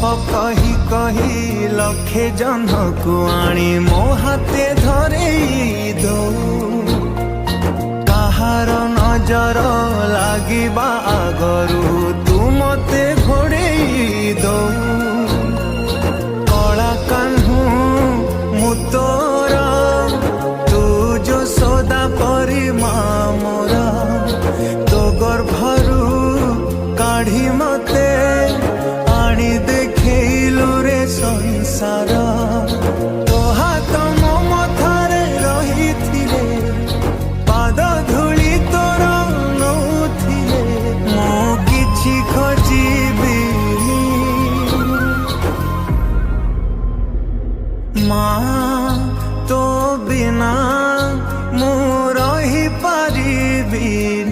कही कही लखे जन को आनी मो हाथे धरे दो कहार नजर लागिबा आगरू तू मते घोड़े दो कला कान्हू मु तोर तू जो सदा परी मोरा तो गर्भरू काढ़ी मते आनी देखैलु रे संसार तो हाथ मो मथारे रहिथिले पाद धूली तोर नौथिले मो किछि खोजिबिनी माँ तो बिना मु रही पारिबिनी।